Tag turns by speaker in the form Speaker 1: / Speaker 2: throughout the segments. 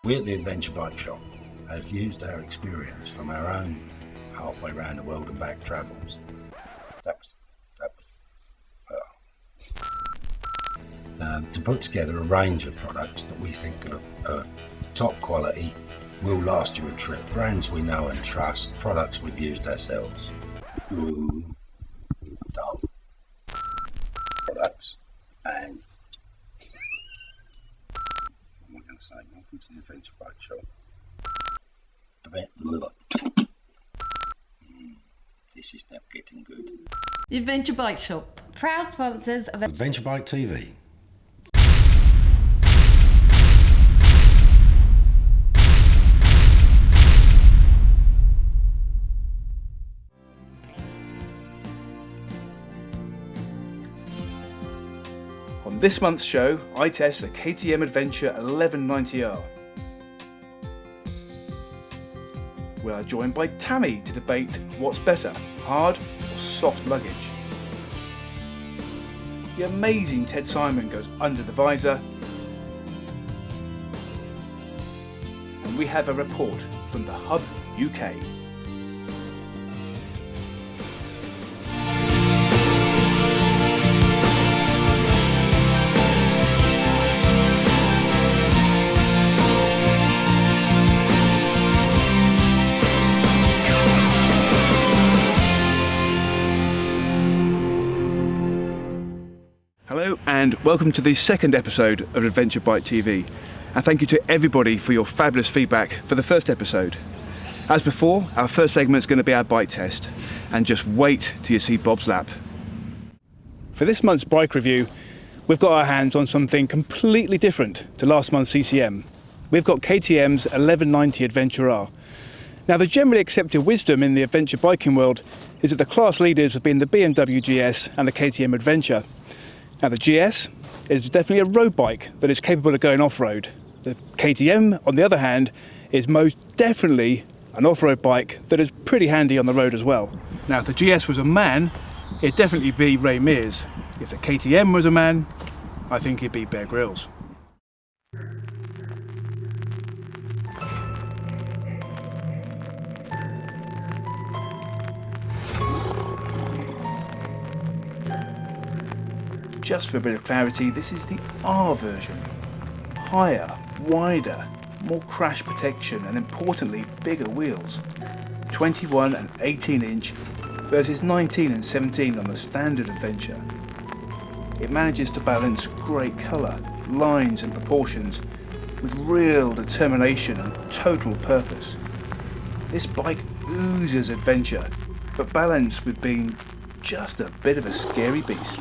Speaker 1: We at the Adventure Bike Shop have used our experience from our own halfway around the world and back travels. To put together a range of products that we think are top quality, will last you a trip. Brands we know and trust, products we've used ourselves. Dumb products. And what am I going to say? Welcome to the Adventure Bike Shop. This is now getting good.
Speaker 2: The Adventure Bike Shop, proud sponsors of
Speaker 1: Adventure Bike TV.
Speaker 3: On this month's show, I test the KTM Adventure 1190R. We are joined by Tammy to debate what's better, hard or soft luggage. The amazing Ted Simon goes under the visor. And we have a report from the HUBB UK. Hello and welcome to the second episode of Adventure Bike TV, and thank you to everybody for your fabulous feedback for the first episode. As before, our first segment is going to be our bike test, and just wait till you see Bob's lap. For this month's bike review, we've got our hands on something completely different to last month's CCM. We've got KTM's 1190 Adventure R. Now, the generally accepted wisdom in the adventure biking world is that the class leaders have been the BMW GS and the KTM Adventure. Now, the GS is definitely a road bike that is capable of going off-road. The KTM, on the other hand, is most definitely an off-road bike that is pretty handy on the road as well. Now, if the GS was a man, it'd definitely be Ray Mears. If the KTM was a man, I think it'd be Bear Grylls. Just for a bit of clarity, this is the R version. Higher, wider, more crash protection and importantly bigger wheels. 21 and 18 inch versus 19 and 17 on the standard Adventure. It manages to balance great colour, lines and proportions with real determination and total purpose. This bike oozes adventure, but balanced with being just a bit of a scary beast.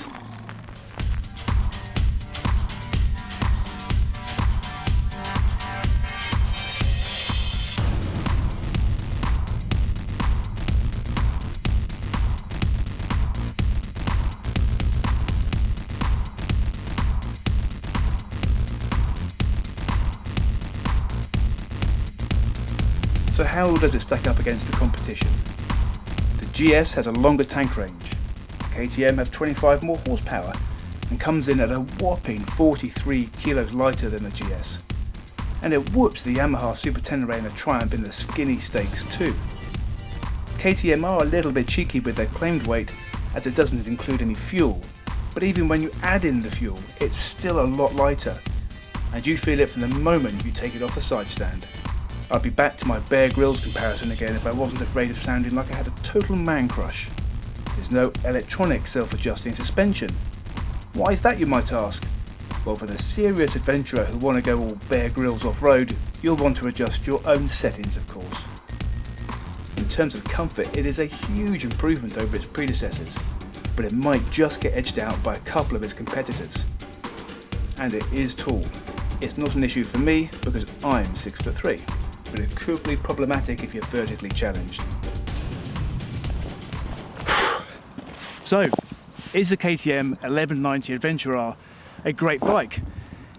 Speaker 3: So how does it stack up against the competition? The GS has a longer tank range, KTM have 25 more horsepower and comes in at a whopping 43 kilos lighter than the GS. And it whoops the Yamaha Super Tenere and the Triumph in the skinny stakes too. KTM are a little bit cheeky with their claimed weight as it doesn't include any fuel, but even when you add in the fuel, it's still a lot lighter, and you feel it from the moment you take it off the side stand. I'd be back to my Bear Grylls comparison again if I wasn't afraid of sounding like I had a total man crush. There's no electronic self-adjusting suspension. Why is that, you might ask? Well, for the serious adventurer who want to go all Bear Grylls off-road, you'll want to adjust your own settings, of course. In terms of comfort, it is a huge improvement over its predecessors, but it might just get edged out by a couple of its competitors. And it is tall. It's not an issue for me because I'm 6'3". But it could be problematic if you're vertically challenged. So, is the KTM 1190 Adventure R a great bike?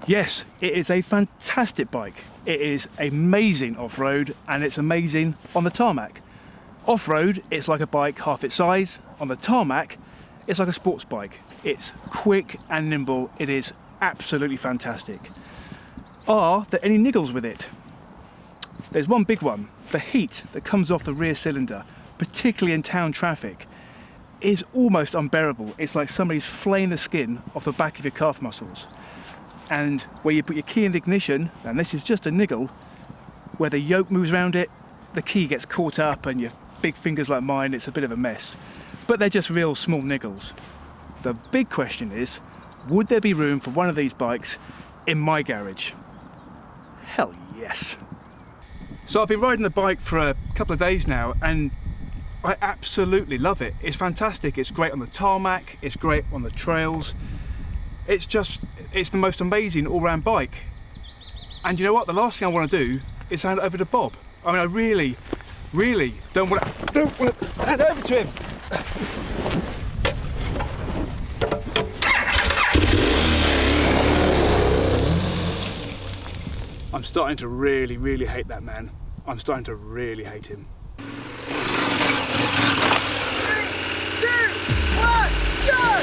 Speaker 3: Yes, it is a fantastic bike. It is amazing off-road and it's amazing on the tarmac. Off-road, it's like a bike half its size. On the tarmac, it's like a sports bike. It's quick and nimble. It is absolutely fantastic. Are there any niggles with it? There's one big one. The heat that comes off the rear cylinder, particularly in town traffic, is almost unbearable. It's like somebody's flaying the skin off the back of your calf muscles. And where you put your key in the ignition, and this is just a niggle, where the yoke moves around it, the key gets caught up and your big fingers like mine, it's a bit of a mess. But they're just real small niggles. The big question is, would there be room for one of these bikes in my garage? Hell yes. So I've been riding the bike for a couple of days now and I absolutely love it. It's fantastic. It's great on the tarmac, it's great on the trails. It's the most amazing all-round bike. And you know what? The last thing I want to do is hand it over to Bob. I mean, I really don't want to hand it over to him. I'm starting to really hate that man. I'm starting to really hate him.
Speaker 4: 3, 2, 1, go!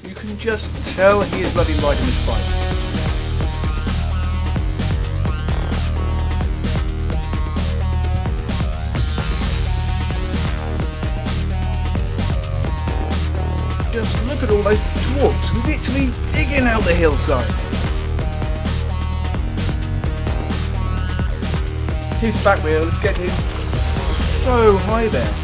Speaker 3: You can just tell he is bloody riding this bike. Just look at all those dwarfs literally digging out the hillside. His back wheel is getting so high there.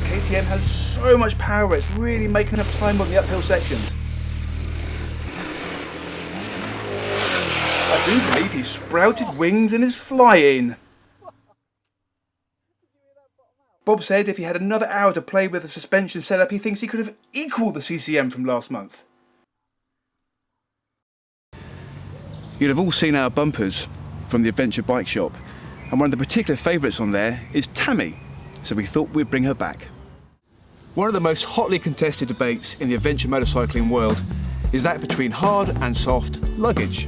Speaker 3: KTM has so much power, it's really making up time on the uphill sections. I do believe he's sprouted wings and is flying. Bob said if he had another hour to play with the suspension setup, he thinks he could have equalled the CCM from last month. You'll have all seen our bumpers from the Adventure Bike Shop, and one of the particular favourites on there is Tammy, so we thought we'd bring her back. One of the most hotly contested debates in the adventure motorcycling world is that between hard and soft luggage.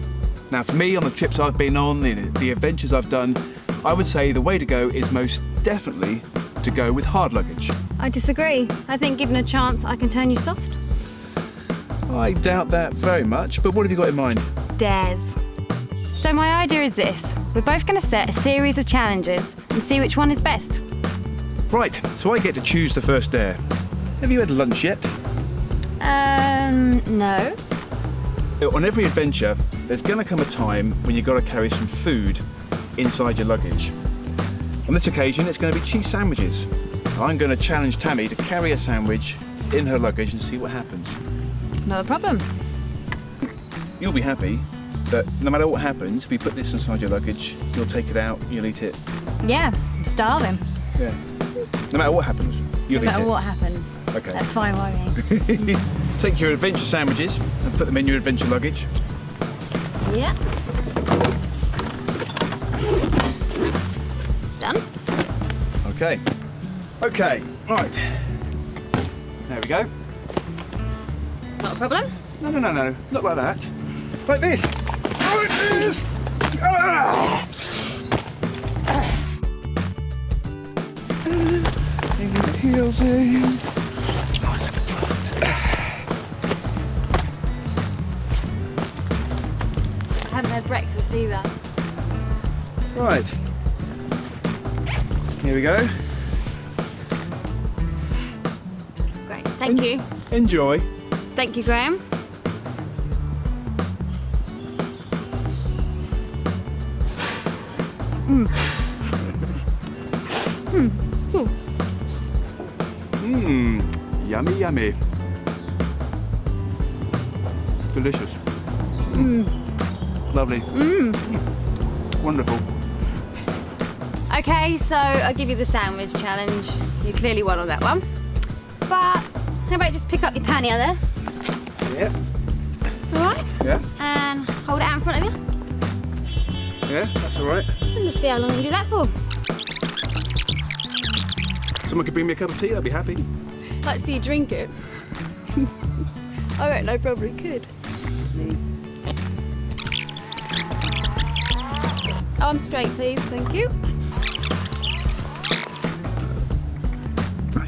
Speaker 3: Now for me, on the trips I've been on, the adventures I've done, I would say the way to go is most definitely to go with hard luggage.
Speaker 2: I disagree. I think given a chance, I can turn you soft.
Speaker 3: I doubt that very much, but what have you got in mind?
Speaker 2: Dares. So my idea is this. We're both going to set a series of challenges and see which one is best.
Speaker 3: Right, so I get to choose the first dare. Have you had lunch yet?
Speaker 2: No.
Speaker 3: On every adventure, there's going to come a time when you've got to carry some food inside your luggage. On this occasion, it's going to be cheese sandwiches. I'm going to challenge Tammy to carry a sandwich in her luggage and see what happens.
Speaker 2: Not a problem.
Speaker 3: You'll be happy that no matter what happens, if you put this inside your luggage, you'll take it out, you'll eat it.
Speaker 2: Yeah, I'm starving.
Speaker 3: Yeah. No matter what happens, you'll eat it.
Speaker 2: No matter what happens.
Speaker 3: Okay.
Speaker 2: That's fine by me.
Speaker 3: Take your adventure sandwiches and put them in your adventure luggage.
Speaker 2: Yeah. Done.
Speaker 3: Okay. Okay, right. There we go.
Speaker 2: Not a problem.
Speaker 3: No, not like that. Like this. Like this. Ah! Bring the heels in. Nice and flat.
Speaker 2: I haven't had breakfast either.
Speaker 3: Right. Here we go.
Speaker 2: Great. Thank you.
Speaker 3: Enjoy.
Speaker 2: Thank you, Graham.
Speaker 3: Yummy, yummy. Delicious. Lovely. Wonderful.
Speaker 2: Okay, so I'll give you the sandwich challenge. You clearly won on that one. But how about you just pick up your pannier there?
Speaker 3: Yeah.
Speaker 2: Alright?
Speaker 3: Yeah.
Speaker 2: And hold it out in front of you.
Speaker 3: Yeah, that's all right.
Speaker 2: And just see how long you do that for.
Speaker 3: Someone could bring me a cup of tea, I'd be happy.
Speaker 2: Like to see you drink it. I reckon I probably could. Arm straight, please. Thank you.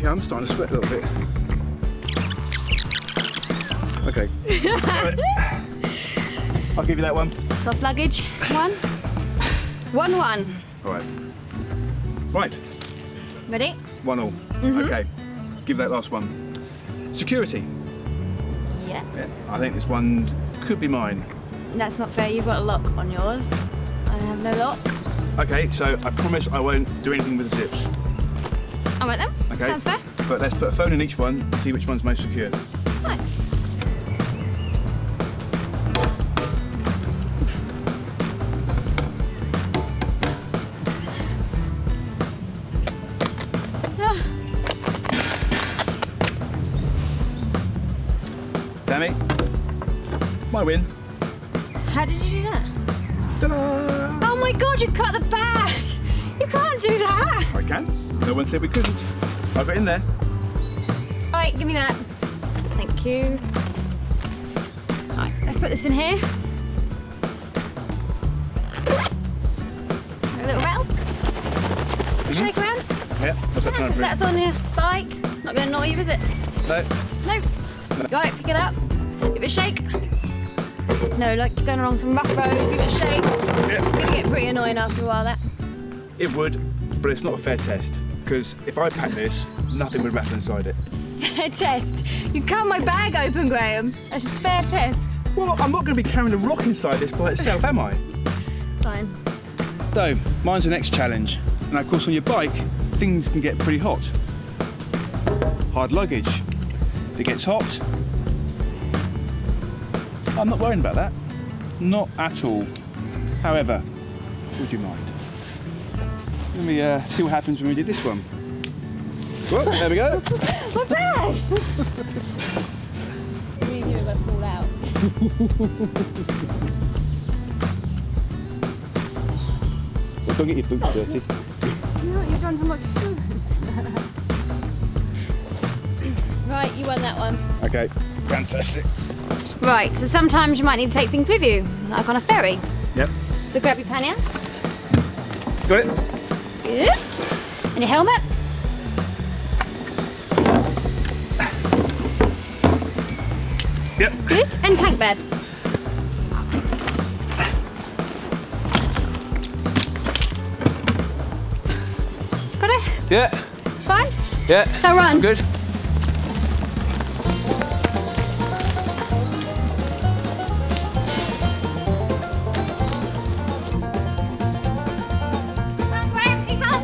Speaker 3: Yeah, I'm starting to sweat a little bit. Okay. Right. I'll give you that one.
Speaker 2: Soft luggage. 1. 1-1.
Speaker 3: All right. Right.
Speaker 2: Ready?
Speaker 3: 1-1. Okay. Give that last one. Security.
Speaker 2: Yeah.
Speaker 3: Yeah. I think this one could be mine.
Speaker 2: That's not fair. You've got a lock on yours. I have no lock.
Speaker 3: Okay, so I promise I won't do anything with the zips.
Speaker 2: All right then.
Speaker 3: Okay.
Speaker 2: Sounds fair.
Speaker 3: But let's put a phone in each one and see which one's most secure.
Speaker 2: Right.
Speaker 3: Sammy, my win.
Speaker 2: How did you do that?
Speaker 3: Ta-da!
Speaker 2: Oh my god, you cut the bag! You can't do that!
Speaker 3: I can. No one said we couldn't. I've got it in there.
Speaker 2: Right, give me that. Thank you. Right, let's put this in here. A little rattle. Shake around.
Speaker 3: Yeah, what's that trying to bring?
Speaker 2: That's on your bike. Not going to annoy you, is it?
Speaker 3: No.
Speaker 2: No. Right, pick it up. Give it a shake. No, like you're going along some rough road. Give it a shake.
Speaker 3: Yeah.
Speaker 2: It's going to get pretty annoying after a while, that.
Speaker 3: It would, but it's not a fair test. Because if I pack this, nothing would rattle inside it.
Speaker 2: Fair test. You cut my bag open, Graham. That's a fair test.
Speaker 3: Well, I'm not going to be carrying a rock inside this by itself, am I?
Speaker 2: Fine.
Speaker 3: So, mine's the next challenge. And of course on your bike, things can get pretty hot. Hard luggage. If it gets hot, I'm not worrying about that. Not at all. However, would you mind? Let me see what happens when we do this one. Well, there we go.
Speaker 2: My bag! You knew it would fall out.
Speaker 3: Well, don't get your boots dirty.
Speaker 2: You know what, you've done too much food. Right, you won that one.
Speaker 3: Okay, fantastic.
Speaker 2: Right, so sometimes you might need to take things with you, like on a ferry.
Speaker 3: Yep.
Speaker 2: So grab your pannier.
Speaker 3: Got it?
Speaker 2: Good. And your helmet.
Speaker 3: Yep.
Speaker 2: Good. And tank bed. Got it?
Speaker 3: Yeah.
Speaker 2: Fine?
Speaker 3: Yeah.
Speaker 2: Now run.
Speaker 3: Good.
Speaker 2: Graham, keep up.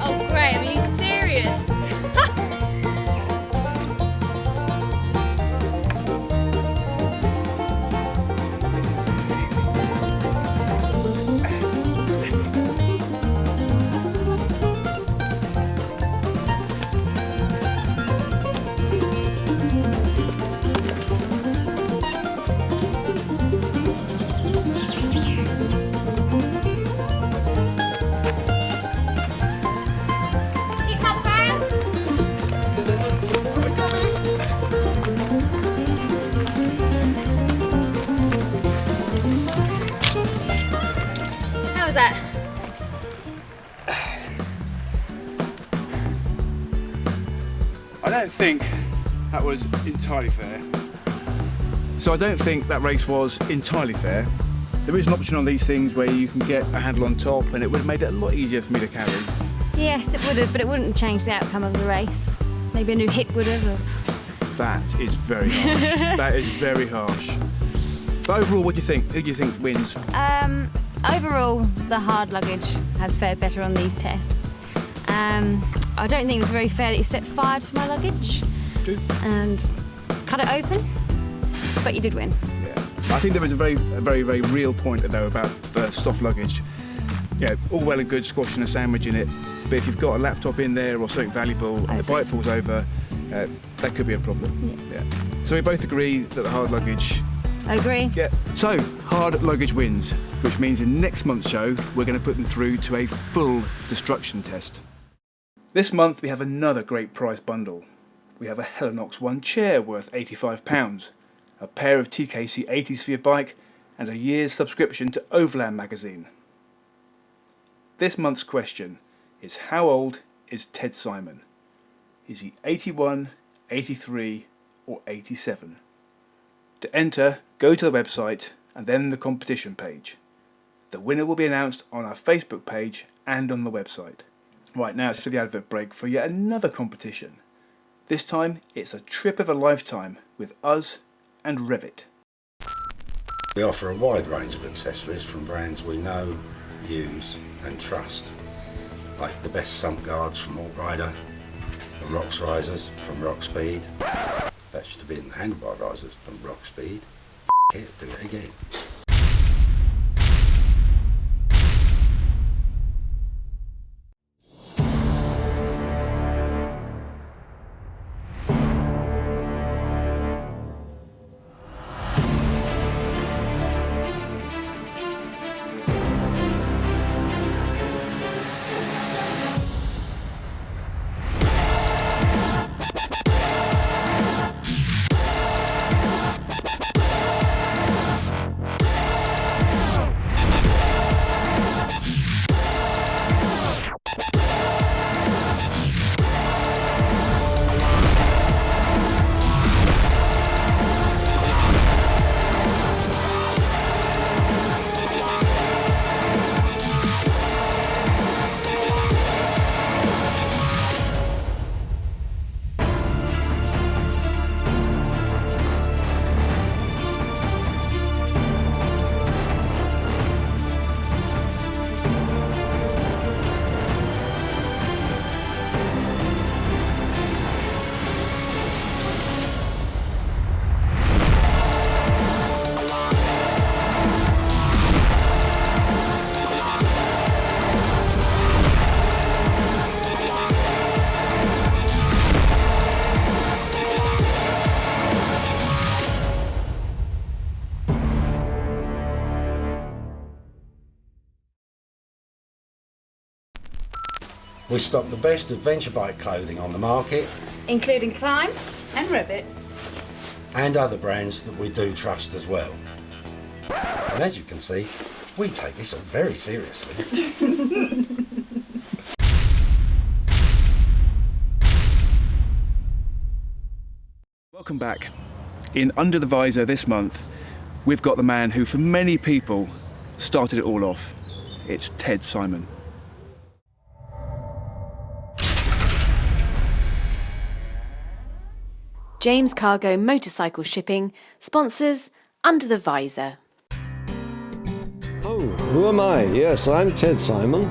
Speaker 2: Oh, Graham, are you serious? Keep up, Graham. How was that?
Speaker 3: I don't think that was entirely fair. So I don't think that race was entirely fair. There is an option on these things where you can get a handle on top and it would have made it a lot easier for me to carry.
Speaker 2: Yes, it would have, but it wouldn't change the outcome of the race. Maybe a new hip would have. Or...
Speaker 3: That is very harsh. That is very harsh. But overall, what do you think? Who do you think wins?
Speaker 2: Overall, the hard luggage has fared better on these tests. I don't think it was very fair that you set fire to my luggage
Speaker 3: Good.
Speaker 2: and cut it open, but you did win.
Speaker 3: Yeah. I think there is a very real point though about the soft luggage. Yeah, all well and good squashing a sandwich in it, but if you've got a laptop in there or something valuable and the bike falls over, that could be a problem. Yeah. So we both agree that the hard luggage.
Speaker 2: I agree.
Speaker 3: Yeah. So hard luggage wins, which means in next month's show we're going to put them through to a full destruction test. This month we have another great prize bundle. We have a Helinox One chair worth £85, a pair of TKC 80s for your bike, and a year's subscription to Overland magazine. This month's question is, how old is Ted Simon? Is he 81, 83 or 87? To enter, go to the website and then the competition page. The winner will be announced on our Facebook page and on the website. Right, now it's to the advert break for yet another competition. This time it's a trip of a lifetime with us and Revit.
Speaker 1: We offer a wide range of accessories from brands we know, use and trust, like the best sump guards from Alt Rider, the Rocks risers from Rock Speed. That should have been the handlebar risers from Rock Speed. It, do it again. We stock the best adventure bike clothing on the market,
Speaker 2: Including Climb
Speaker 5: And Revit.
Speaker 1: and other brands that we do trust as well. And as you can see, we take this very seriously.
Speaker 3: Welcome back. In Under the Visor this month, we've got the man who for many people started it all off. It's Ted Simon.
Speaker 5: James Cargo Motorcycle Shipping sponsors Under the Visor.
Speaker 6: Oh, who am I? Yes, I'm Ted Simon.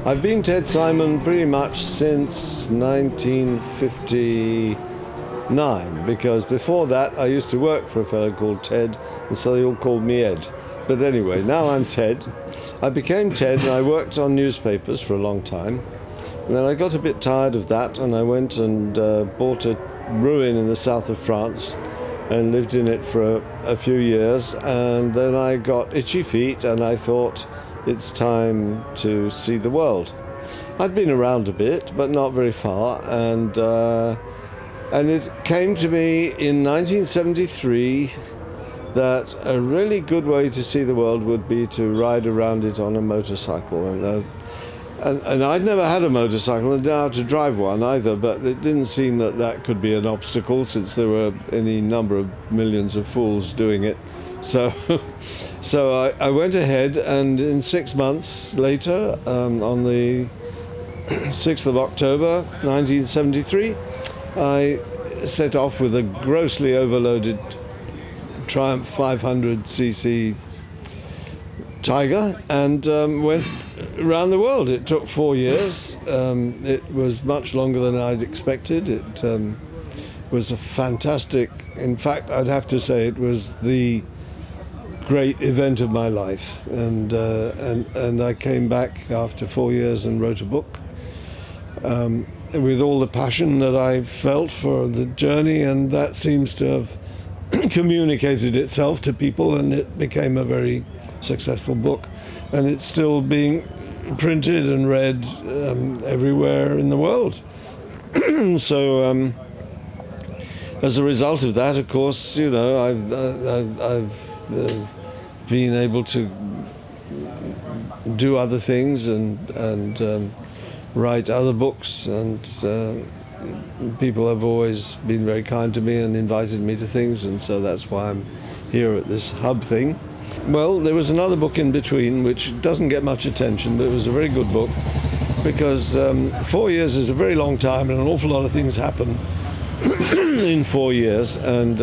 Speaker 6: I've been Ted Simon pretty much since 1959, because before that I used to work for a fellow called Ted, and so they all called me Ed. But anyway, now I'm Ted. I became Ted and I worked on newspapers for a long time. And then I got a bit tired of that and I went and bought a ruin in the south of France and lived in it for a few years, and then I got itchy feet and I thought it's time to see the world. I'd been around a bit but not very far, and it came to me in 1973 that a really good way to see the world would be to ride around it on a motorcycle. And I'd never had a motorcycle and didn't know how to drive one either, but it didn't seem that that could be an obstacle since there were any number of millions of fools doing it. So I went ahead, and in 6 months later, on the 6th of October 1973, I set off with a grossly overloaded Triumph 500cc Tiger and went around the world. It took 4 years. It was much longer than I'd expected. It was a fantastic, in fact, I'd have to say it was the great event of my life. And I came back after 4 years and wrote a book with all the passion that I felt for the journey, and that seems to have communicated itself to people, and it became a very successful book, and it's still being printed and read everywhere in the world. So as a result of that, of course, you know, I've been able to do other things and write other books, and people have always been very kind to me and invited me to things, and so that's why I'm here at this HUBB thing. Well, there was another book in between which doesn't get much attention, but it was a very good book, because 4 years is a very long time and an awful lot of things happen in 4 years, and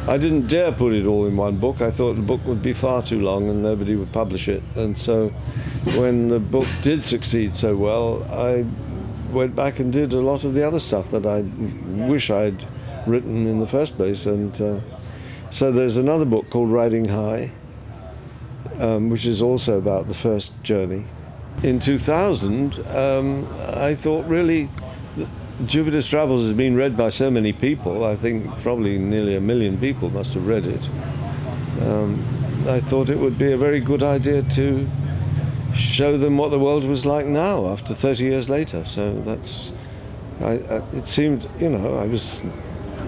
Speaker 6: I didn't dare put it all in one book. I thought the book would be far too long and nobody would publish it, and so when the book did succeed so well, I went back and did a lot of the other stuff that I wish I'd written in the first place, and so there's another book called Riding High, which is also about the first journey. In 2000, I thought really Jupiter's Travels has been read by so many people. I think probably nearly 1 million people must have read it. I thought it would be a very good idea to show them what the world was like now after 30 years later. So that's, it seemed, you know, I was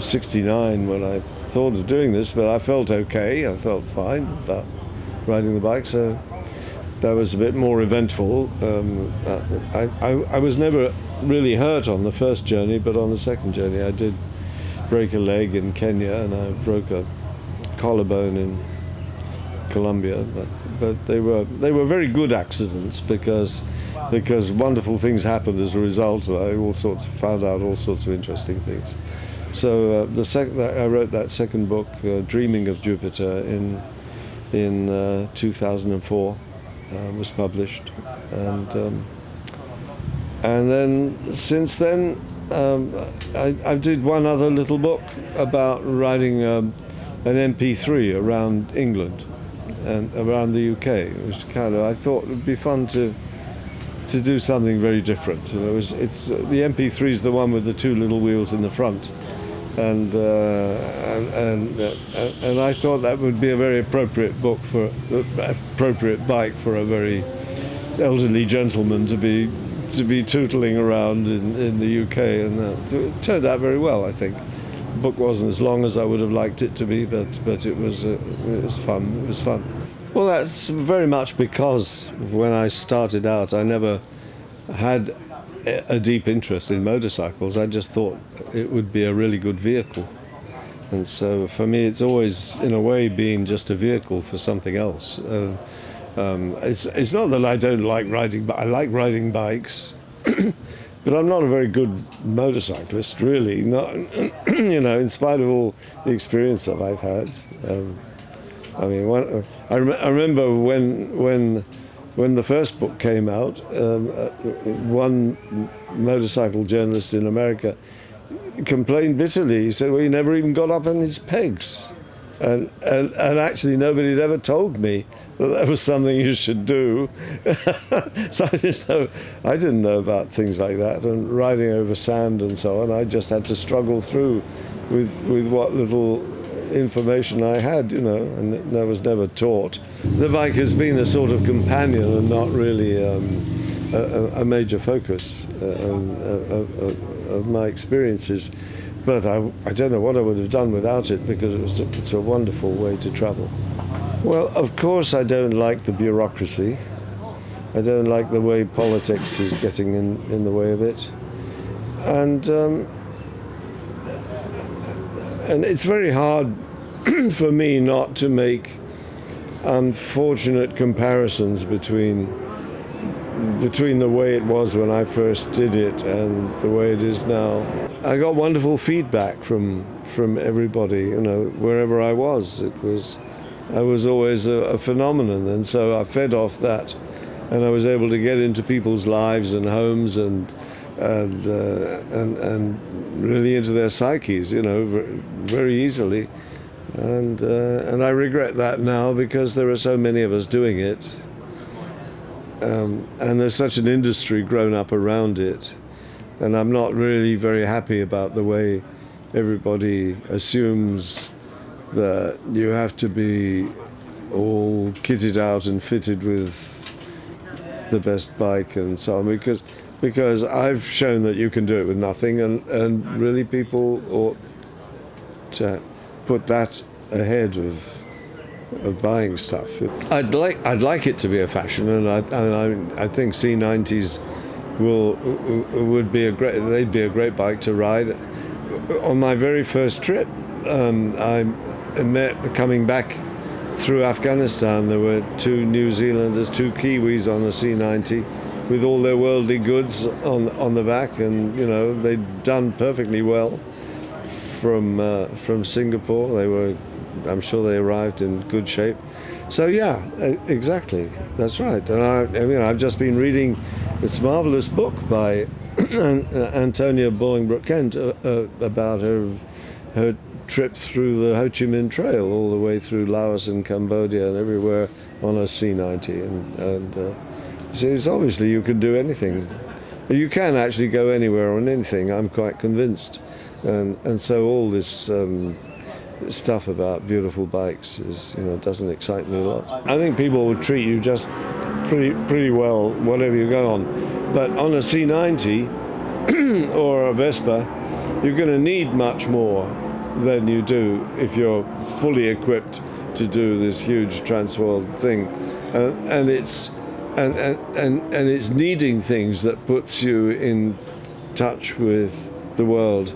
Speaker 6: 69 when I thought of doing this, but I felt okay, I felt fine about riding the bike, so that was a bit more eventful. I was never really hurt on the first journey, but on the second journey I did break a leg in Kenya and I broke a collarbone in Colombia, but they were very good accidents because wonderful things happened as a result. I found out all sorts of interesting things. So I wrote that second book, Dreaming of Jupiter, in 2004. Was published, and then since then I did one other little book about riding an MP3 around England and around the UK. It was I thought it would be fun to do something very different. You know, it's the MP3 is the one with the two little wheels in the front, and I thought that would be a very appropriate book for appropriate bike for a very elderly gentleman to be tootling around in the UK, and it turned out very well. I think the book wasn't as long as I would have liked it to be, but it was fun. It was fun. Well, that's very much because when I started out, I never had a deep interest in motorcycles. I just thought it would be a really good vehicle, and so for me it's always in a way been just a vehicle for something else. It's not that I don't like riding, but I like riding bikes, but I'm not a very good motorcyclist, really. Not, you know, in spite of all the experience that I've had. I mean, I remember when the first book came out, one motorcycle journalist in America complained bitterly. He said, well, he never even got up on his pegs. And actually nobody had ever told me that was something you should do. So I didn't know about things like that, and riding over sand and so on. I just had to struggle through with what little information I had, you know, and I was never taught. The bike has been a sort of companion and not really a major focus of my experiences. But I don't know what I would have done without it, because it's a wonderful way to travel. Well, of course I don't like the bureaucracy. I don't like the way politics is getting in the way of it. And it's very hard for me not to make unfortunate comparisons between the way it was when I first did it and the way it is now. I got wonderful feedback from everybody, you know, wherever I was. I was always a phenomenon, and so I fed off that, and I was able to get into people's lives and homes and and really into their psyches, you know, very easily. And I regret that now, because there are so many of us doing it, and there's such an industry grown up around it, and I'm not really very happy about the way everybody assumes that you have to be all kitted out and fitted with the best bike and so on, because I've shown that you can do it with nothing, and really people ought to put that ahead of buying stuff. I'd like it to be a fashion, and I think C90s would be they'd be a great bike to ride. On my very first trip, I met, coming back through Afghanistan, there were 2 New Zealanders, 2 Kiwis on a C90 with all their worldly goods on the back, and you know, they'd done perfectly well from Singapore. I'm sure they arrived in good shape. So yeah, exactly, that's right. And I've just been reading this marvelous book by Antonia Bolingbroke-Kent about her trip through the Ho Chi Minh Trail, all the way through Laos and Cambodia and everywhere on a C90. And so it's obviously you can do anything. You can actually go anywhere on anything, I'm quite convinced. And so all this stuff about beautiful bikes doesn't excite me a lot. I think people will treat you just pretty well whatever you go on. But on a C90 or a Vespa, you're going to need much more than you do if you're fully equipped to do this huge Transworld thing, and it's needing things that puts you in touch with the world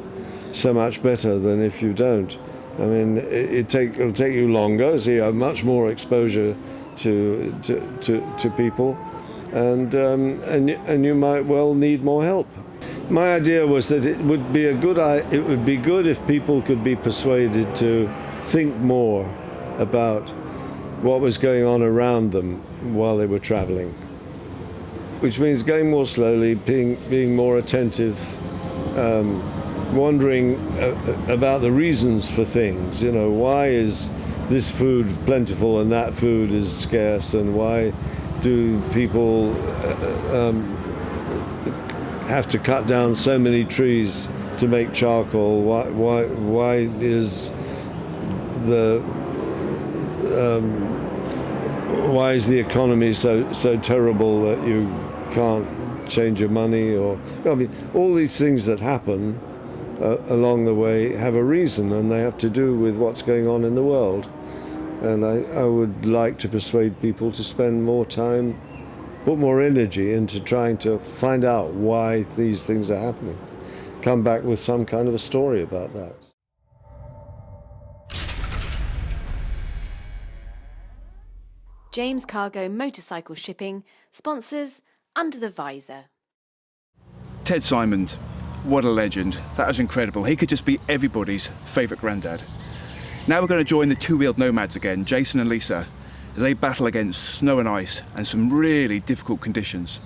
Speaker 6: so much better than if you don't. I mean, it'll take you longer, so you have much more exposure to people, and you might well need more help. My idea was that it would be good if people could be persuaded to think more about what was going on around them while they were traveling, which means going more slowly, being more attentive, wondering about the reasons for things. You know, why is this food plentiful and that food is scarce, and why do people have to cut down so many trees to make charcoal? Why is the economy so terrible that you can't change your money? Or I mean, all these things that happen along the way have a reason, and they have to do with what's going on in the world. And I would like to persuade people to spend more time, put more energy into trying to find out why these things are happening. Come back with some kind of a story about that.
Speaker 5: James Cargo Motorcycle Shipping sponsors Under the Visor.
Speaker 3: Ted Simons, what a legend. That was incredible. He could just be everybody's favourite granddad. Now we're going to join the two-wheeled nomads again, Jason and Lisa, as they battle against snow and ice and some really difficult conditions.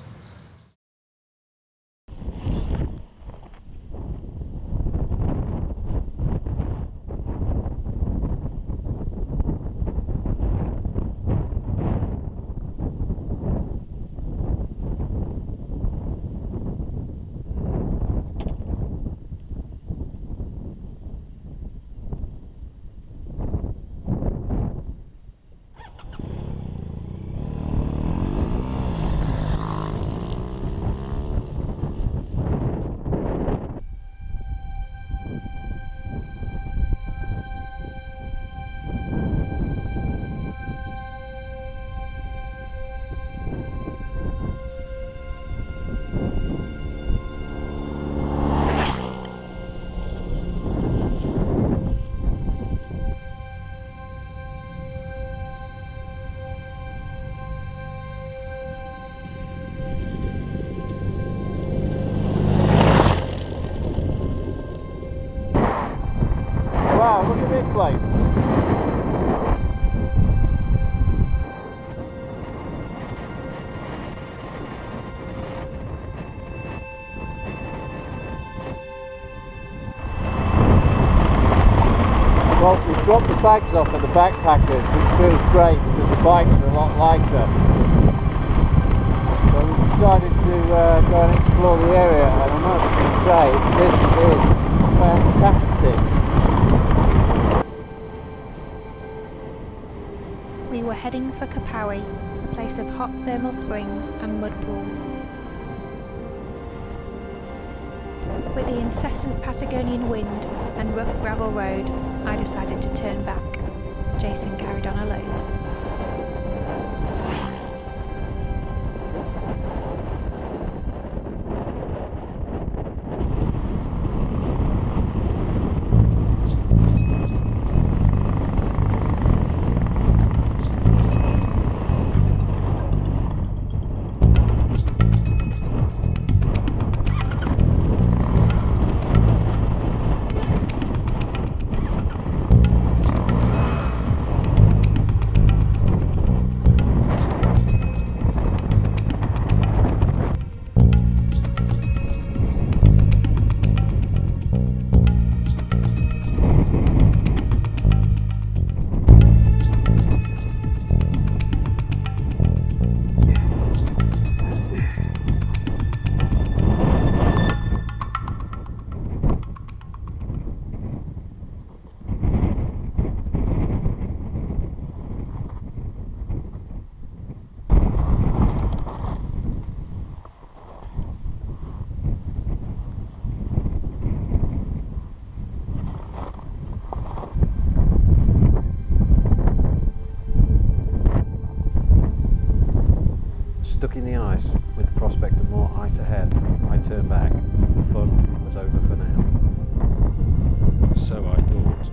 Speaker 7: Wow, look at this place. bags off at the backpackers, which feels great because the bikes are a lot lighter. So we decided to go and explore the area, and I must say this is fantastic.
Speaker 8: We were heading for Kapawi, a place of hot thermal springs and mud pools. With the incessant Patagonian wind and rough gravel road, I decided to turn back. Jason carried on alone.
Speaker 9: Stuck in the ice, with the prospect of more ice ahead, I turned back. The fun was over for now. So I thought.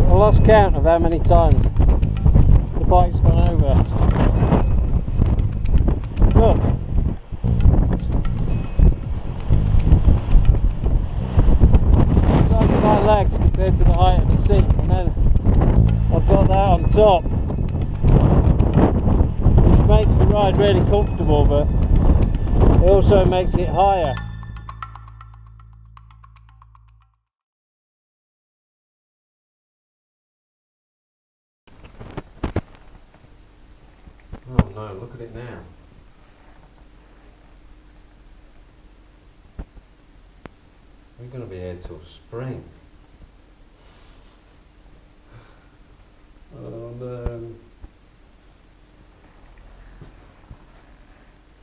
Speaker 7: I lost count of how many times the bike's gone over. Look. The size of my legs compared to the height of the seat, and then I've got that on top, which makes the ride really comfortable, but it also makes it higher.
Speaker 9: Oh no, look at it now. We're going to be here till spring. Oh no.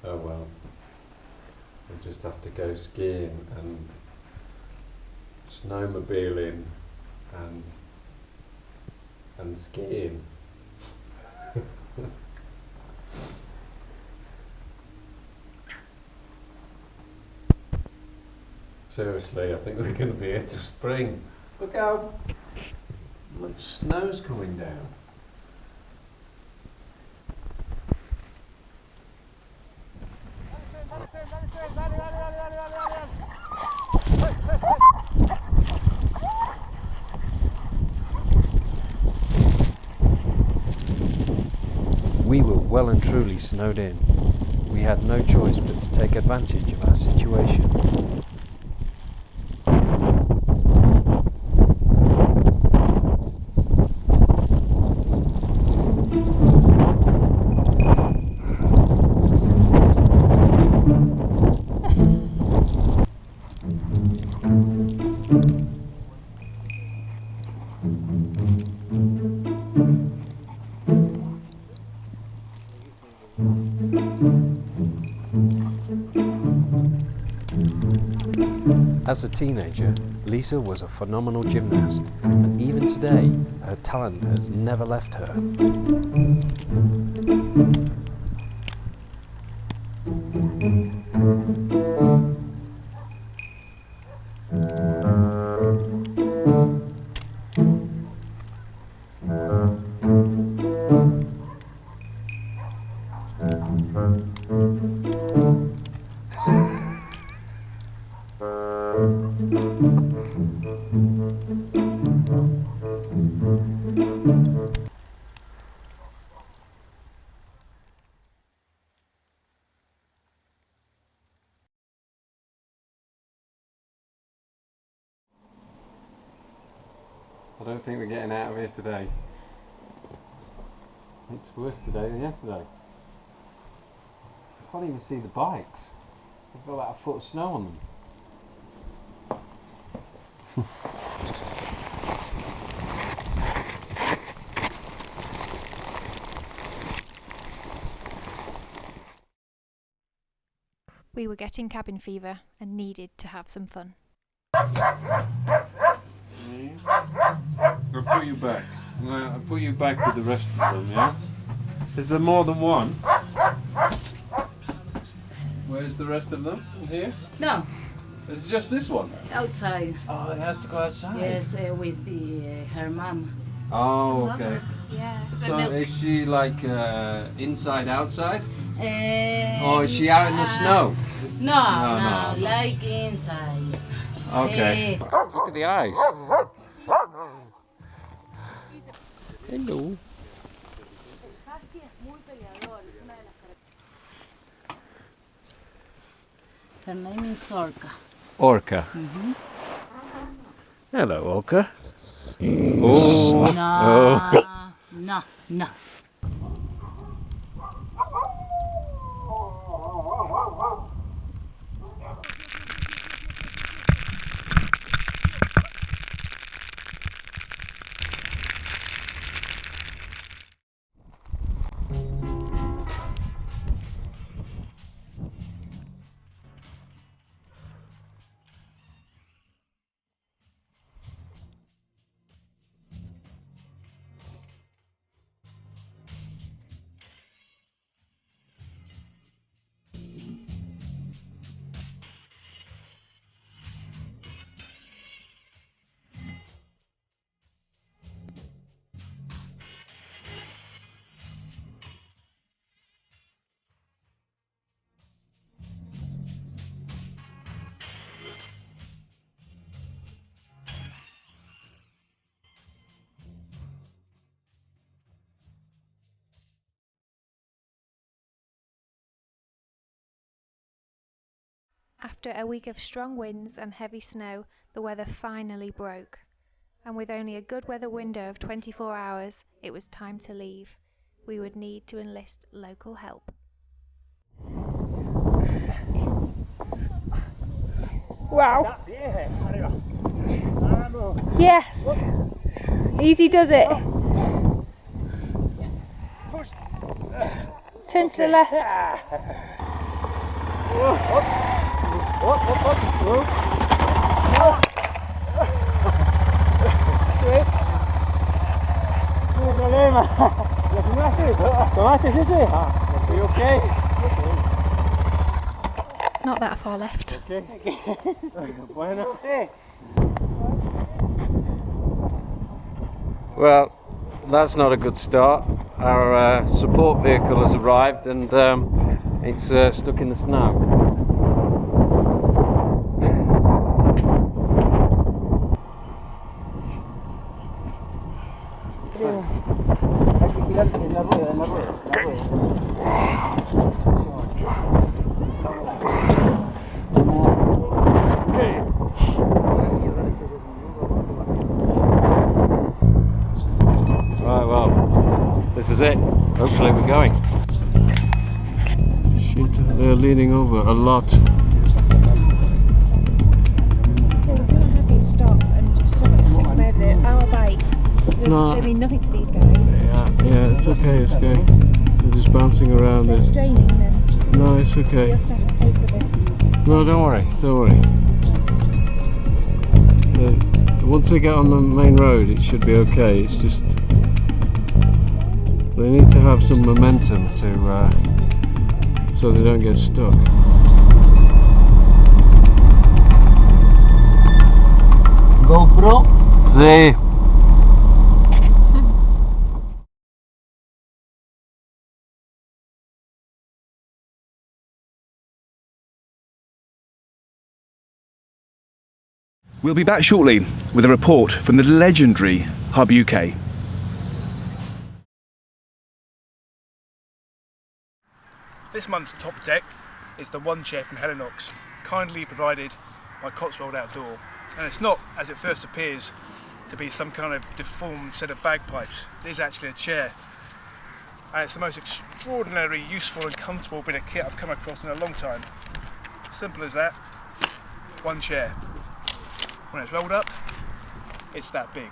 Speaker 9: Oh well. We'll just have to go skiing and snowmobiling and skiing. Seriously, I think we're going to be here till spring. Look how much snow's coming down. We were well and truly snowed in. We had no choice but to take advantage of our situation. As a teenager, Lisa was a phenomenal gymnast, and even today, her talent has never left her. don't think we're getting out of here today. It's worse today than yesterday. I can't even see the bikes. They've got about a foot of snow on them.
Speaker 8: We were getting cabin fever and needed to have some fun.
Speaker 9: I'll put you back. I'll put you back with the rest of them, yeah? Is there more than one? Where's the rest of them? In here?
Speaker 10: No,
Speaker 9: It's just this one?
Speaker 10: outside.
Speaker 9: Oh, it has to go outside?
Speaker 10: Yes, with her mom.
Speaker 9: Oh, okay.
Speaker 8: Yeah.
Speaker 9: So is she like inside, outside?
Speaker 10: Or
Speaker 9: Or is she out in the snow?
Speaker 10: No, like inside.
Speaker 9: Okay.
Speaker 10: Sí.
Speaker 9: Look at the eyes. Hello.
Speaker 10: Her name is Orca.
Speaker 9: Orca. Hello, Orca. Oh.
Speaker 10: No.
Speaker 8: After a week of strong winds and heavy snow, the weather finally broke. And with only a good weather window of 24 hours, it was time to leave. We would need to enlist local help.
Speaker 11: Wow. Yes. Easy does it. Turn to the left.
Speaker 7: No problema. ¿Lo filmaste? ¿Tomaste ese? Are you okay?
Speaker 8: Not that far left.
Speaker 7: Okay. Bueno.
Speaker 9: Well, that's not a good start. Our support vehicle has arrived and it's stuck in the snow. Right, well, this is it. Hopefully we're going. Shit, they're leaning over a lot.
Speaker 8: We're going to have you stop and just sort of check them over there. Our bikes,
Speaker 9: No.
Speaker 8: they mean nothing to these guys.
Speaker 9: Yeah, it's okay, it's okay. They're just bouncing around
Speaker 8: They're
Speaker 9: this.
Speaker 8: straining them.
Speaker 9: No, it's okay.
Speaker 8: We also have to pay for this.
Speaker 9: No, don't worry, don't worry. Once they get on the main road, it should be okay. It's just they need to have some momentum to so they don't get stuck.
Speaker 7: GoPro.
Speaker 9: Sí.
Speaker 3: We'll be back shortly with a report from the legendary HUBB UK. This month's top deck is the one chair from Helinox, kindly provided by Cotswold Outdoor. And it's not, as it first appears, to be some kind of deformed set of bagpipes. It is actually a chair. And it's the most extraordinarily useful and comfortable bit of kit I've come across in a long time. Simple as that. One chair. When it's rolled up, it's that big.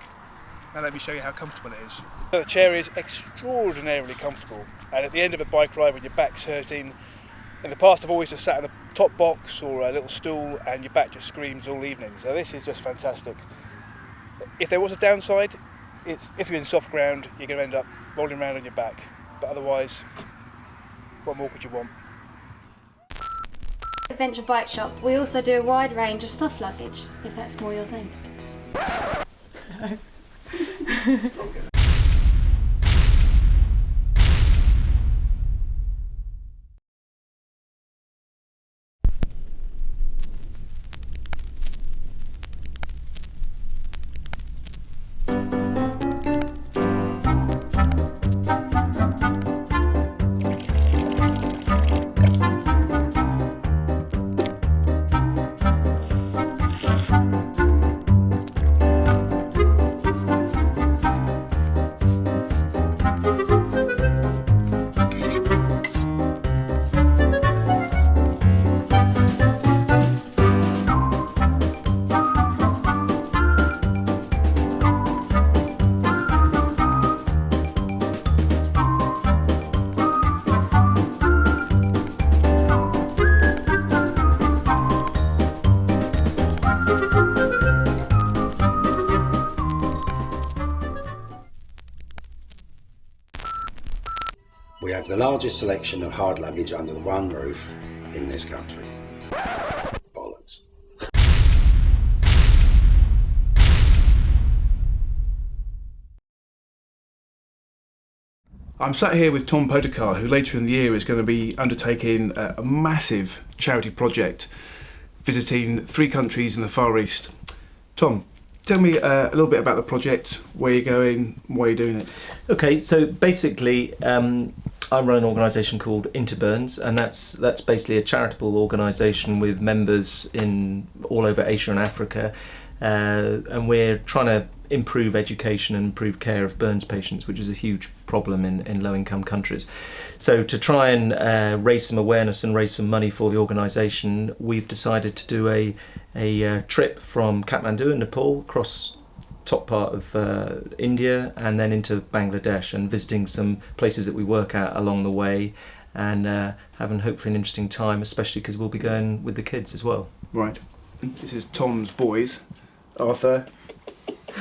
Speaker 3: Now let me show you how comfortable it is. The chair is extraordinarily comfortable, and at the end of a bike ride when your back's hurting, in the past I've always just sat in a top box or a little stool and your back just screams all evening, so this is just fantastic. If there was a downside, it's if you're in soft ground you're going to end up rolling around on your back, but otherwise what more could you want?
Speaker 12: Adventure Bike Shop, we also do a wide range of soft luggage, if that's more your thing.
Speaker 1: We have the largest selection of hard luggage under the one roof in this country. Bollocks.
Speaker 3: I'm sat here with Tom Podekar, who later in the year is going to be undertaking a massive charity project, visiting 3 countries in the Far East. Tom, tell me a little bit about the project, where you're going, why you're doing it.
Speaker 13: Okay, so basically I run an organisation called Interburns, and that's basically a charitable organisation with members in all over Asia and Africa, and we're trying to improve education and improve care of burns patients, which is a huge problem in low-income countries. So to try and raise some awareness and raise some money for the organisation, we've decided to do a trip from Kathmandu in Nepal across top part of India and then into Bangladesh, and visiting some places that we work at along the way, and having hopefully an interesting time, especially because we'll be going with the kids as well.
Speaker 3: Right. This is Tom's boys, Arthur,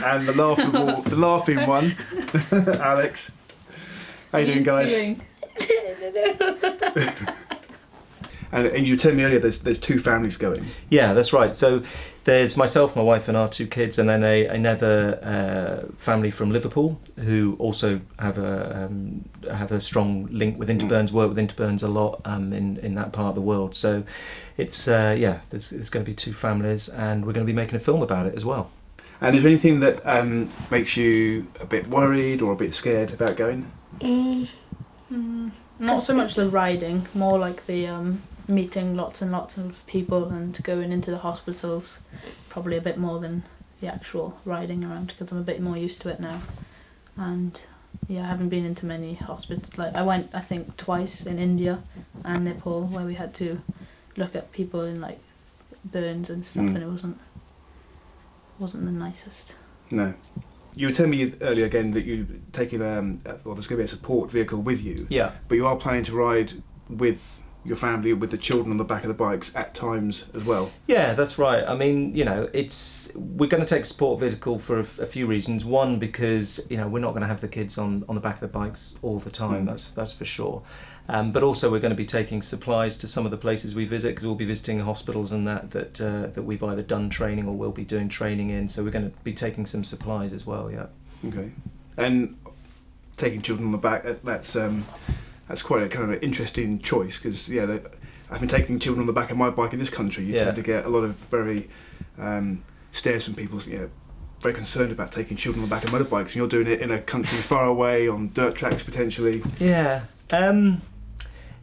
Speaker 3: and the laughing one, Alex. How you doing, guys? And you told me earlier there's 2 families going.
Speaker 13: Yeah, that's right. So there's myself, my wife and our 2 kids, and then another family from Liverpool who also have a strong link with Interburns, work with Interburns a lot in that part of the world. So it's there's going to be 2 families, and we're going to be making a film about it as well.
Speaker 3: And is there anything that makes you a bit worried or a bit scared about going?
Speaker 14: Not so much the riding, more like the meeting lots and lots of people and going into the hospitals, probably a bit more than the actual riding around, because I'm a bit more used to it now. And yeah, I haven't been into many hospitals. Like I went, I think, twice in India and Nepal, where we had to look at people in like burns and stuff, and it wasn't the nicest.
Speaker 3: No. You were telling me earlier again that you're taking there's going to be a support vehicle with you.
Speaker 13: Yeah.
Speaker 3: But you are planning to ride with your family, with the children on the back of the bikes at times as well.
Speaker 13: Yeah, that's right. I mean, we're going to take a support vehicle for a few reasons. One, because we're not going to have the kids on the back of the bikes all the time. That's for sure. But also we're going to be taking supplies to some of the places we visit, because we'll be visiting hospitals and that we've either done training or will be doing training in. So we're going to be taking some supplies as well. Yeah. Okay.
Speaker 3: And taking children on the back, that's quite a kind of an interesting choice, because I've been taking children on the back of my bike in this country. You tend to get a lot of very stares from people, very concerned about taking children on the back of motorbikes, and you're doing it in a country far away on dirt tracks potentially.
Speaker 13: Yeah.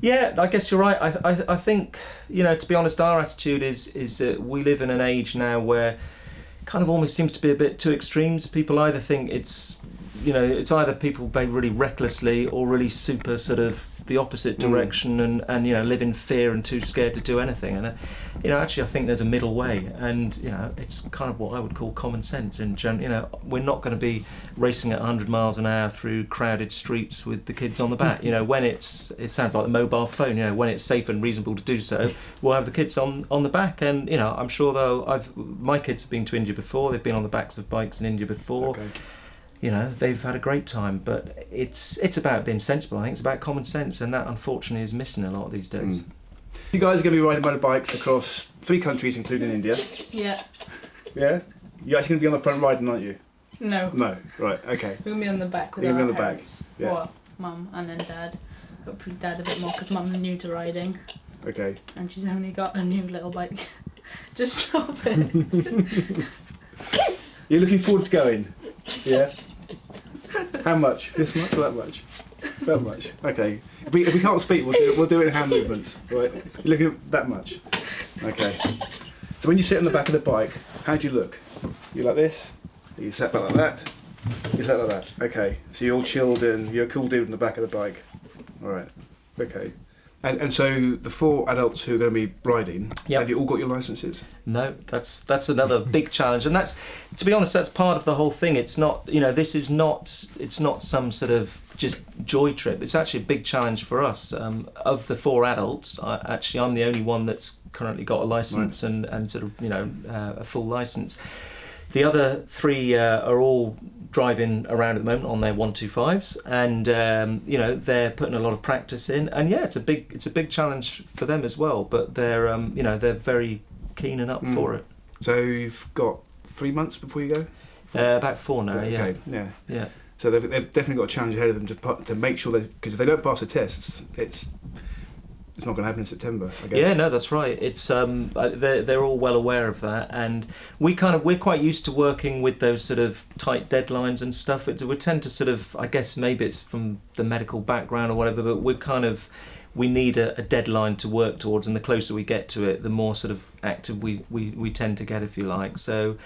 Speaker 13: Yeah, I guess you're right. I think, to be honest, our attitude is that we live in an age now where, kind of almost seems to be a bit too extremes. People either think it's either people behave really recklessly or really super sort of the opposite direction and live in fear and too scared to do anything. And actually I think there's a middle way, and it's kind of what I would call common sense. And we're not going to be racing at 100 miles an hour through crowded streets with the kids on the back. When it sounds like the mobile phone. When it's safe and reasonable to do so, we'll have the kids on the back. And I'm sure my kids have been to India before. They've been on the backs of bikes in India before.
Speaker 3: Okay.
Speaker 13: They've had a great time, but it's about being sensible. I think it's about common sense, and that unfortunately is missing a lot these days.
Speaker 3: You guys are going to be riding motorbikes across 3 countries, including India.
Speaker 14: Yeah.
Speaker 3: Yeah? You're actually going to be on the front riding, aren't you?
Speaker 14: No.
Speaker 3: No, right, okay.
Speaker 14: We're going to be on the back with
Speaker 3: You're
Speaker 14: our
Speaker 3: gonna be on the
Speaker 14: parents.
Speaker 3: back, yeah.
Speaker 14: Well, Mum and then Dad. Hopefully Dad a bit more, because Mum's new to riding.
Speaker 3: Okay.
Speaker 14: And she's only got a new little bike. Just stop it.
Speaker 3: You're looking forward to going? Yeah? How much? This much or that much? That much. Okay. If we can't speak, we'll do it in hand movements. Right? You're looking at that much. Okay. So when you sit on the back of the bike, how do you look? You like this? You sat back like that? You sat like that? Okay. So you're all chilled and you're a cool dude on the back of the bike. Alright. Okay. And so the 4 adults who are going to be riding, have you all got your licences?
Speaker 13: No, that's another big challenge, and that's, to be honest, that's part of the whole thing. It's not, it's not some sort of just joy trip. It's actually a big challenge for us. Of the 4 adults, I'm the only one that's currently got a licence, right, and sort of a full licence. The other 3 are all driving around at the moment on their 125s, and they're putting a lot of practice in. And yeah, it's a big challenge for them as well. But they're they're very keen and up for it.
Speaker 3: So you've got 3 months before you go?
Speaker 13: About 4 now. Yeah.
Speaker 3: Okay.
Speaker 13: Yeah.
Speaker 3: So they've definitely got a challenge ahead of them to make sure because if they don't pass the tests, it's not going to happen in September, I guess.
Speaker 13: Yeah, no, that's right. It's they're all well aware of that, and we're quite used to working with those sort of tight deadlines and stuff. We tend to sort of, I guess maybe it's from the medical background or whatever, but we need a deadline to work towards, and the closer we get to it, the more sort of active we tend to get, if you like. So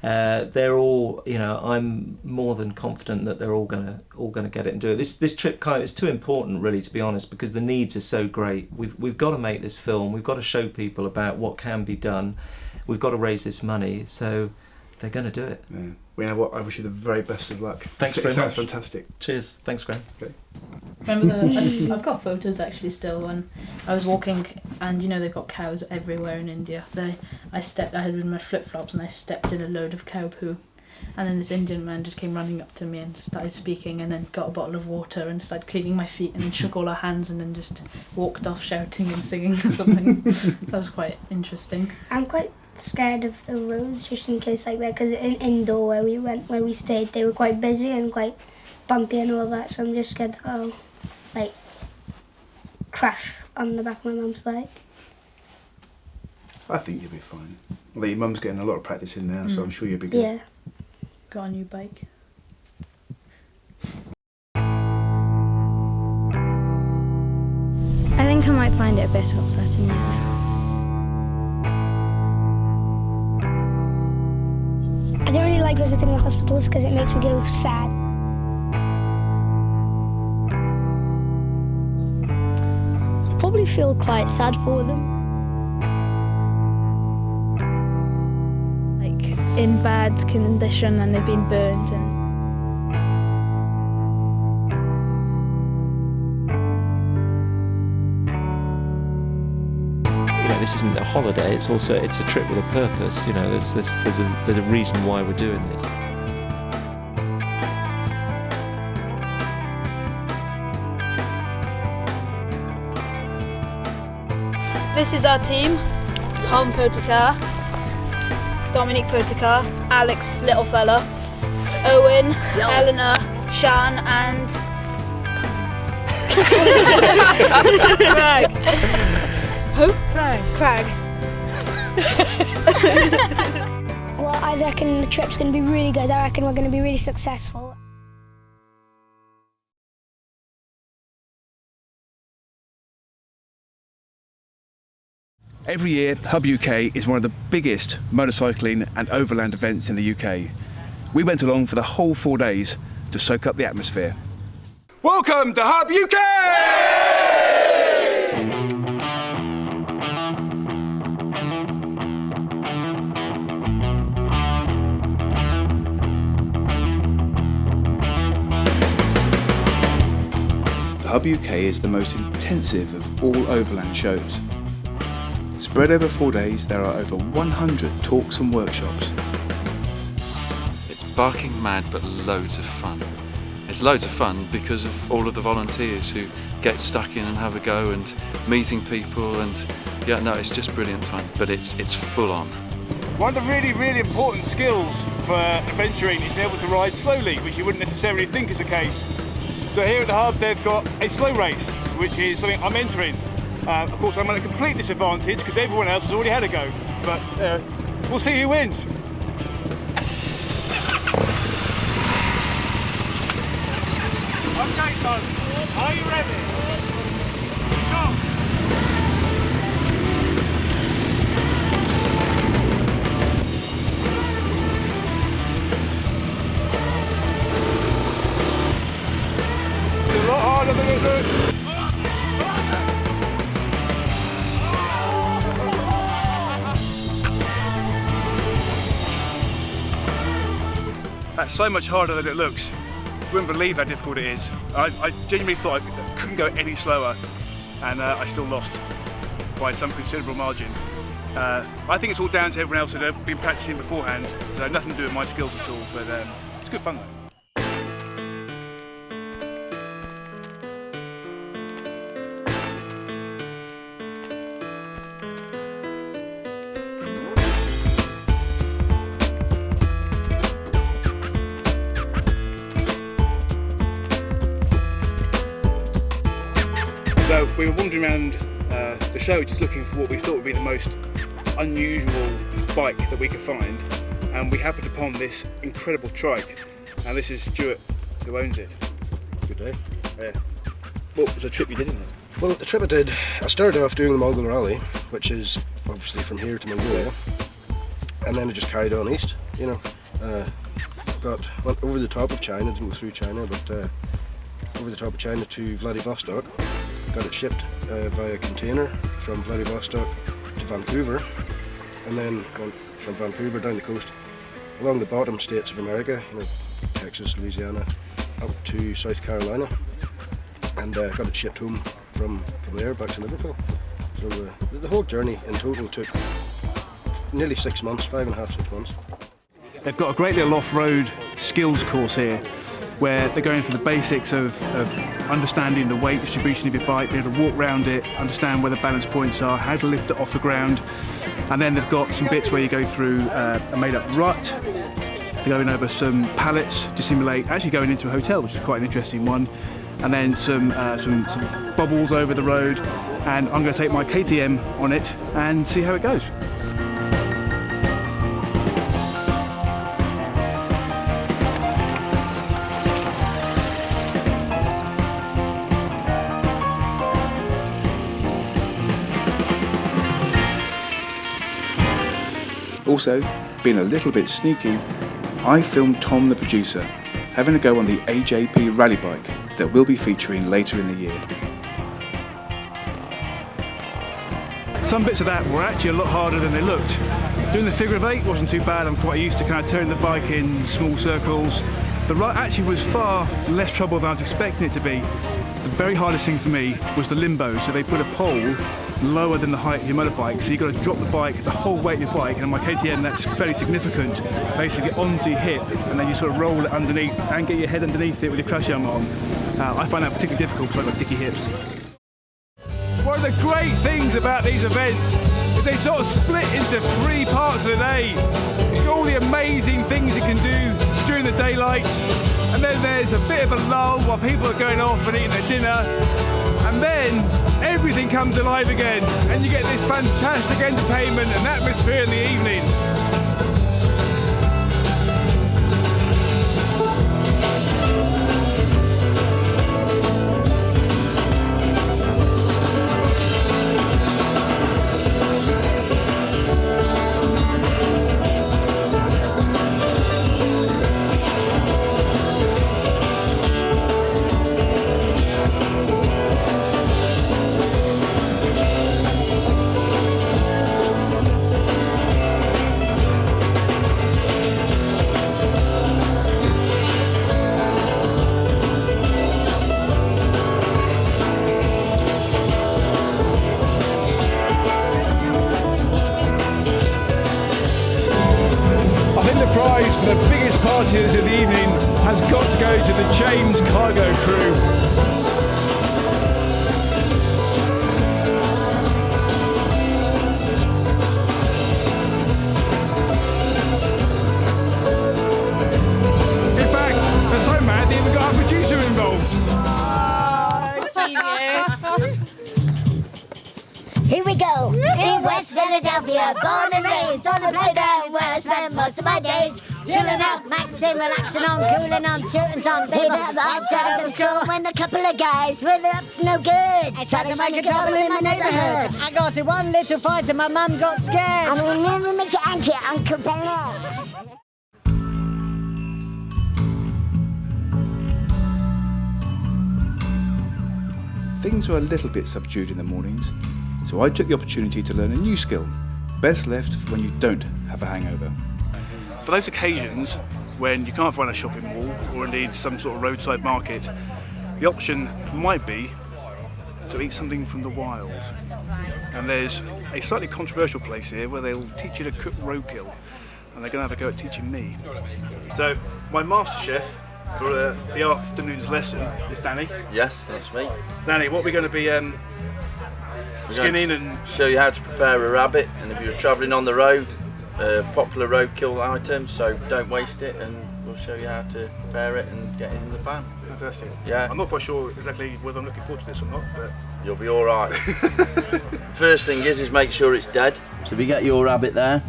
Speaker 13: they're all, I'm more than confident that they're all gonna get it and do it. This trip is too important, really, to be honest, because the needs are so great. We've got to make this film. We've got to show people about what can be done. We've got to raise this money, so they're going to do it.
Speaker 3: Yeah. Well, you know what? I wish you the very best of luck.
Speaker 13: Thanks very much.
Speaker 3: Sounds fantastic.
Speaker 13: Cheers. Thanks, Graham.
Speaker 3: Okay.
Speaker 14: Remember I've got photos actually still when I was walking, and they've got cows everywhere in India. I had my flip-flops and I stepped in a load of cow poo, and then this Indian man just came running up to me and started speaking, and then got a bottle of water and started cleaning my feet, and then shook all our hands and then just walked off shouting and singing or something. That was quite interesting.
Speaker 15: I'm quite scared of the roads just in case like that, because in Indore where we stayed, they were quite busy and quite bumpy and all that, so I'm just scared that I'll crash on the back of my mum's bike.
Speaker 3: I think you'll be fine. Although your mum's getting a lot of practice in now, so I'm sure you'll be good.
Speaker 15: Yeah.
Speaker 14: Got a new bike.
Speaker 11: I think I might find it a bit upsetting now.
Speaker 15: I don't really like visiting the hospitals because it makes me go sad.
Speaker 11: I probably feel quite sad for them. Like in bad condition and they've been burnt and
Speaker 13: this isn't a holiday, it's a trip with a purpose. There's a reason why we're doing this.
Speaker 11: This is our team: Tom Potikar, Dominic Potikar, Alex Littlefella, Owen, Eleanor, Shan and Craig. Who? Craig.
Speaker 15: Well, I reckon the trip's going to be really good. I reckon we're going to be really successful.
Speaker 3: Every year, HUBB UK is one of the biggest motorcycling and overland events in the UK. We went along for the whole 4 days to soak up the atmosphere. Welcome to HUBB UK! The HUBB UK is the most intensive of all overland shows. Spread over 4 days, there are over 100 talks and workshops.
Speaker 16: It's barking mad, but loads of fun. It's loads of fun because of all of the volunteers who get stuck in and have a go and meeting people, and yeah, no, it's just brilliant fun, but it's full on.
Speaker 3: One of the really important skills for adventuring is being able to ride slowly, which you wouldn't necessarily think is the case. So here at the Hub they've got a slow race, which is something I'm entering. Of course I'm at a complete disadvantage because everyone else has already had a go, but we'll see who wins. Okay, son, are you ready? Go! It's a lot harder than it looks. That's so much harder than it looks. You wouldn't believe how difficult it is. I genuinely thought I couldn't go any slower, and I still lost by some considerable margin. I think it's all down to everyone else that had been practicing beforehand, so nothing to do with my skills at all, but it's good fun though. So we were wandering around the show just looking for what we thought would be the most unusual bike that we could find, and we happened upon this incredible trike, and this is Stuart who owns it.
Speaker 17: Good day.
Speaker 3: Yeah. What was the trip you did in it?
Speaker 17: Well, the trip I did, I started off doing the Mongol Rally, which is obviously from here to Mongolia, and then I just carried on east, you know. Went over the top of China, didn't go through China, but over the top of China to Vladivostok. Got it shipped via container from Vladivostok to Vancouver, and then went from Vancouver down the coast along the bottom states of America, you know, Texas, Louisiana, up to South Carolina, and got it shipped home from there back to Liverpool. So the whole journey in total took nearly 6 months, 5.5, 6 months.
Speaker 3: They've got a great little off-road skills course here, where they're going through the basics of understanding the weight distribution of your bike, being able to walk around it, understand where the balance points are, how to lift it off the ground. And then they've got some bits where you go through a made-up rut. They're going over some pallets to simulate actually going into a hotel, which is quite an interesting one. And then some bubbles over the road. And I'm going to take my KTM on it and see how it goes. Also, being a little bit sneaky, I filmed Tom the producer having a go on the AJP rally bike that we'll be featuring later in the year. Some bits of that were actually a lot harder than they looked. Doing the figure of 8 wasn't too bad. I'm quite used to kind of turning the bike in small circles. The rut actually was far less trouble than I was expecting it to be. The very hardest thing for me was the limbo. So they put a pole lower than the height of your motorbike, so you've got to drop the bike, the whole weight of your bike, and on my KTM that's fairly significant, basically onto your hip, and then you sort of roll it underneath and get your head underneath it with your crash helmet on. I find that particularly difficult because I've got dicky hips. One of the great things about these events is they sort of split into 3 parts of the day. You've got all the amazing things you can do during the daylight, and then there's a bit of a lull while people are going off and eating their dinner, and then everything comes alive again, and you get this fantastic entertainment and atmosphere in the evening.
Speaker 18: Here we go. In West Philadelphia, born and raised on the playground where I spend most of my days. Chilling out, maxing, relaxing on, cooling on, shooting on, baby. Outside of school when a couple of guys with up to no good. I tried to make a trouble in my neighborhood.
Speaker 4: I got in one little fight and my mum got scared.
Speaker 18: And I never met your auntie, Uncle Bella.
Speaker 3: Things were a little bit subdued in the mornings, so I took the opportunity to learn a new skill, best left for when you don't have a hangover. For those occasions when you can't find a shopping mall or indeed some sort of roadside market, the option might be to eat something from the wild. And there's a slightly controversial place here where they'll teach you to cook roadkill, and they're going to have a go at teaching me. So my master chef for the afternoon's lesson is Danny.
Speaker 19: Yes, that's me.
Speaker 3: Danny, what we're going to be skinning and
Speaker 19: show you how to prepare a rabbit, and if you're travelling on the road, popular roadkill item, so don't waste it, and we'll show you how to prepare it and get it in the pan.
Speaker 3: Fantastic.
Speaker 19: Yeah.
Speaker 3: I'm not quite sure exactly whether I'm looking forward to this or not, but
Speaker 19: you'll be all right. First thing is make sure it's dead. So if you get your rabbit there,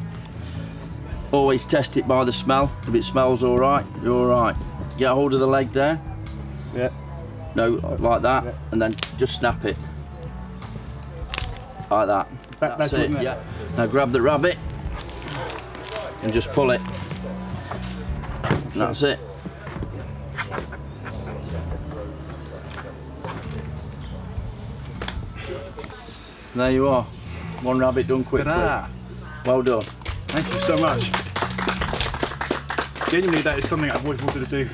Speaker 19: always test it by the smell. If it smells all right, you're all right. Get a hold of the leg there.
Speaker 3: Yeah.
Speaker 19: No, like that, yeah. And then just snap it. Like that. That's it, yeah. Now grab the rabbit and just pull it. And that's it. There you are. One rabbit done quickly.
Speaker 3: Ta-da.
Speaker 19: Well done.
Speaker 3: Thank you so much. Genuinely, that is something I've always wanted to do.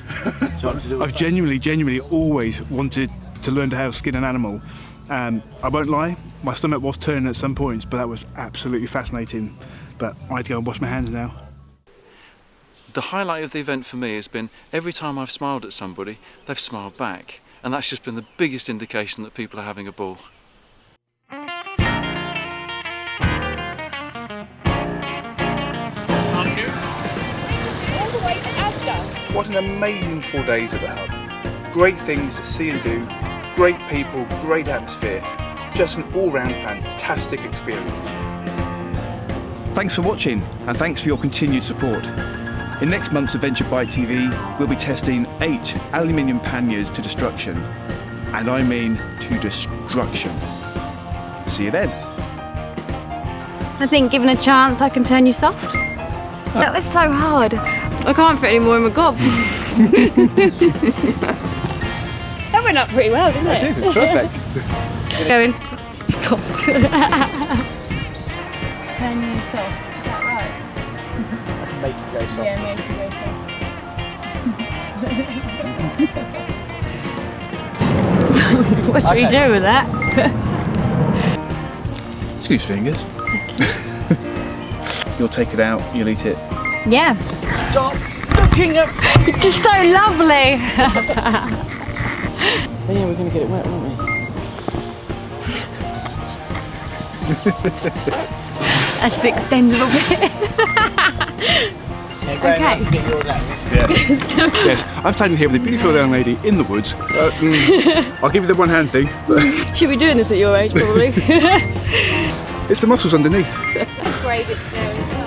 Speaker 3: I've genuinely always wanted to learn how to skin an animal. I won't lie, my stomach was turning at some points, but that was absolutely fascinating. But I had to go and wash my hands now.
Speaker 16: The highlight of the event for me has been every time I've smiled at somebody, they've smiled back. And that's just been the biggest indication that people are having a ball.
Speaker 3: What an amazing 4 days at the Hub. Great things to see and do, great people, great atmosphere, just an all-round fantastic experience. Thanks for watching, and thanks for your continued support. In next month's Adventure Bike TV, we'll be testing 8 aluminium panniers to destruction. And I mean to destruction. See you then.
Speaker 2: I think given a chance I can turn you soft. That was so hard. I can't fit any more in my gob. That went up pretty well, didn't it?
Speaker 3: It did, it's perfect.
Speaker 2: Going soft. Turn you soft, is that right?
Speaker 3: I can make you go soft.
Speaker 2: Yeah, make you go soft. What should we do with that?
Speaker 3: Excuse fingers. You'll take it out, you'll eat it.
Speaker 2: Yeah.
Speaker 4: Stop looking at me!
Speaker 2: It's just so lovely!
Speaker 4: Oh yeah, we're going to get it wet, aren't we?
Speaker 2: Let's extend a little bit. Okay.
Speaker 3: Yeah. Yes, I'm standing here with a beautiful young lady in the woods. I'll give you the one hand thing.
Speaker 2: Should be doing this at your age, probably.
Speaker 3: It's the muscles underneath.
Speaker 2: Great, it's there as well.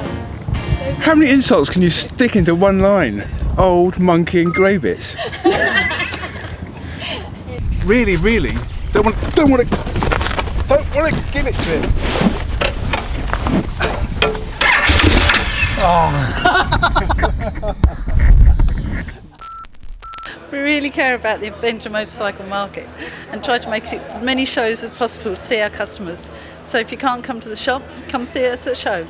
Speaker 3: How many insults can you stick into one line? Old, monkey and grey bits. Really, don't want to give it to him. Oh.
Speaker 20: We really care about the adventure motorcycle market and try to make as many shows as possible to see our customers. So if you can't come to the shop, come see us at a show.